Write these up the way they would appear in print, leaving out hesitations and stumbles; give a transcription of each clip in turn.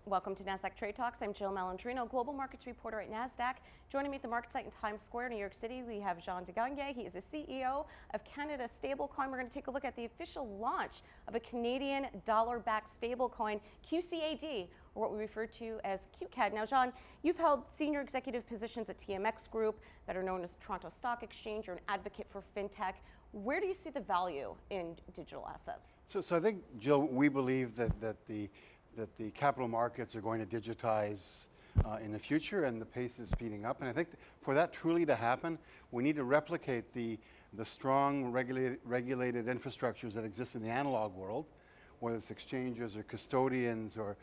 Welcome to Nasdaq Trade Talks. I'm Jill Malandrino, global markets reporter at Nasdaq. Joining me at the market site in Times Square, New York City, we have Jean Desgagne. He is the CEO of Canada Stablecoin. We're going to take a look at the official launch of a Canadian dollar-backed stablecoin, QCAD, or what we refer to as QCAD. Now, Jean, you've held senior executive positions at TMX Group, better known as Toronto Stock Exchange. You're an advocate for fintech. Where do you see the value in digital assets? So I think, Jill, we believe that the capital markets are going to digitize in the future, and the pace is speeding up. And I think for that truly to happen, we need to replicate the strong regulated infrastructures that exist in the analog world, whether it's exchanges or custodians or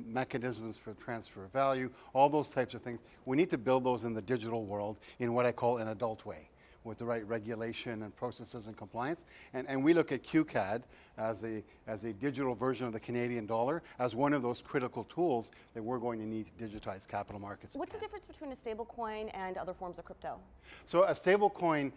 mechanisms for transfer of value, all those types of things. We need to build those in the digital world in what I call an adult way, with the right regulation and processes and compliance. And we look at QCAD as a digital version of the Canadian dollar as one of those critical tools that we're going to need to digitize capital markets. What's the difference between a stablecoin and other forms of crypto? So a stablecoin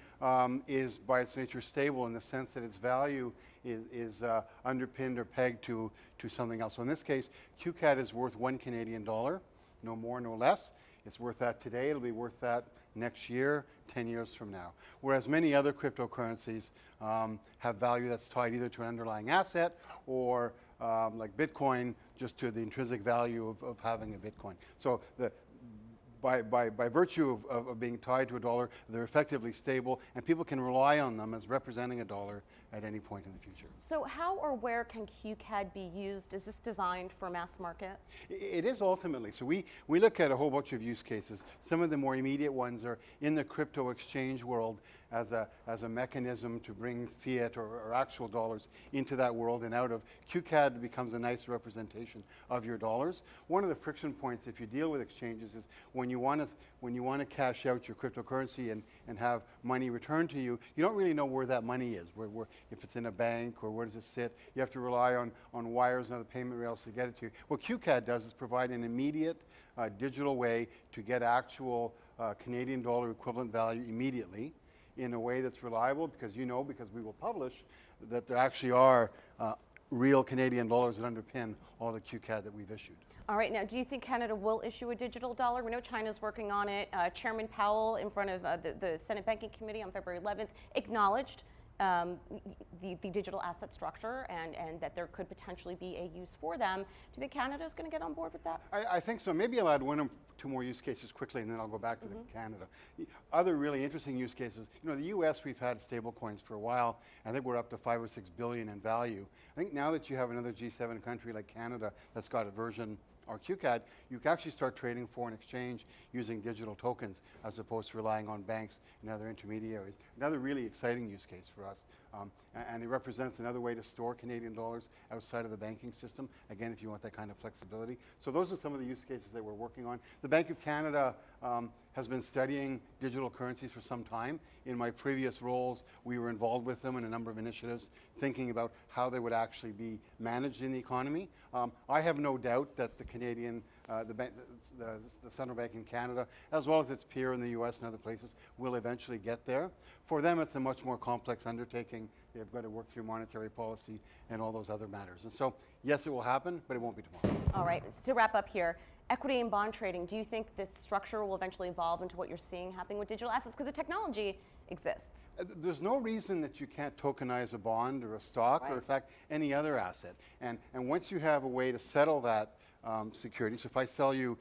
is by its nature stable in the sense that its value is underpinned or pegged to something else. So in this case, QCAD is worth $1 Canadian, no more, no less. It's worth that today. It'll be worth that next year, 10 years from now. Whereas many other cryptocurrencies have value that's tied either to an underlying asset or like Bitcoin, just to the intrinsic value of having a Bitcoin. So by virtue of being tied to a dollar, they're effectively stable, and people can rely on them as representing a dollar at any point in the future. So how or where can QCAD be used? Is this designed for mass market? It is ultimately. So we look at a whole bunch of use cases. Some of the more immediate ones are in the crypto exchange world as a mechanism to bring fiat or actual dollars into that world and out of. QCAD becomes a nice representation of your dollars. One of the friction points if you deal with exchanges is when you want to cash out your cryptocurrency and have money returned to you, you don't really know where that money is, if it's in a bank or where does it sit. You have to rely on wires and other payment rails to get it to you. What QCAD does is provide an immediate digital way to get actual Canadian dollar equivalent value immediately in a way that's reliable, because we will publish that there actually are real Canadian dollars that underpin all the QCAD that we've issued. All right, now do you think Canada will issue a digital dollar? We know China's working on it. Chairman Powell, in front of the Senate Banking Committee on February 11th, acknowledged the digital asset structure and that there could potentially be a use for them. Do you think Canada's going to get on board with that? I think so. Maybe I'll add one or two more use cases quickly, and then I'll go back to Canada. Other really interesting use cases, the U.S., we've had stable coins for a while. I think we're up to $5 or $6 billion in value. I think now that you have another G7 country like Canada that's got a version or QCAD, you can actually start trading foreign exchange using digital tokens as opposed to relying on banks and other intermediaries. Another really exciting use case for us. And it represents another way to store Canadian dollars outside of the banking system, again, if you want that kind of flexibility. So those are some of the use cases that we're working on. The Bank of Canada has been studying digital currencies for some time. In my previous roles, we were involved with them in a number of initiatives, thinking about how they would actually be managed in the economy. I have no doubt that the Canadian, the central bank in Canada, as well as its peer in the US and other places, will eventually get there. For them, it's a much more complex undertaking. They've got to work through monetary policy and all those other matters. And so, yes, it will happen, but it won't be tomorrow. All right, to wrap up here, equity and bond trading, do you think this structure will eventually evolve into what you're seeing happening with digital assets? Because the technology exists. There's no reason that you can't tokenize a bond or a stock, or in fact, any other asset. And once you have a way to settle that security, so if I sell you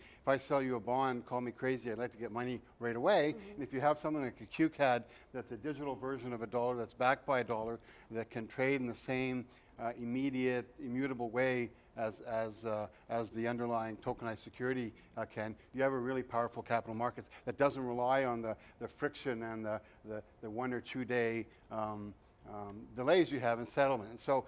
a bond, call me crazy, I'd like to get money right away. And if you have something like a QCAD that's a digital version of a dollar that's backed by a dollar that can trade in the same immediate, immutable way as the underlying tokenized security can, you have a really powerful capital markets that doesn't rely on the friction and the 1 or 2 day delays you have in settlement. And so,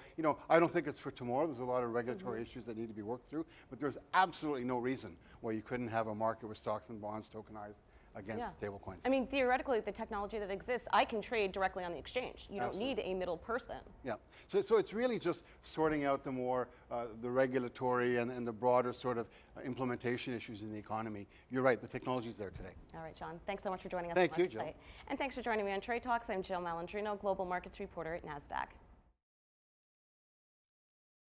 I don't think it's for tomorrow. There's a lot of regulatory issues that need to be worked through, but there's absolutely no reason why you couldn't have a market with stocks and bonds tokenized against stablecoins. I mean, theoretically, the technology that exists, I can trade directly on the exchange. You don't need a middle person. Yeah. So it's really just sorting out the more the regulatory and the broader sort of implementation issues in the economy. You're right. The technology's there today. All right, John. Thanks so much for joining us. Thank you, Jill. And thanks for joining me on Trade Talks. I'm Jill Malandrino, global markets reporter at Nasdaq.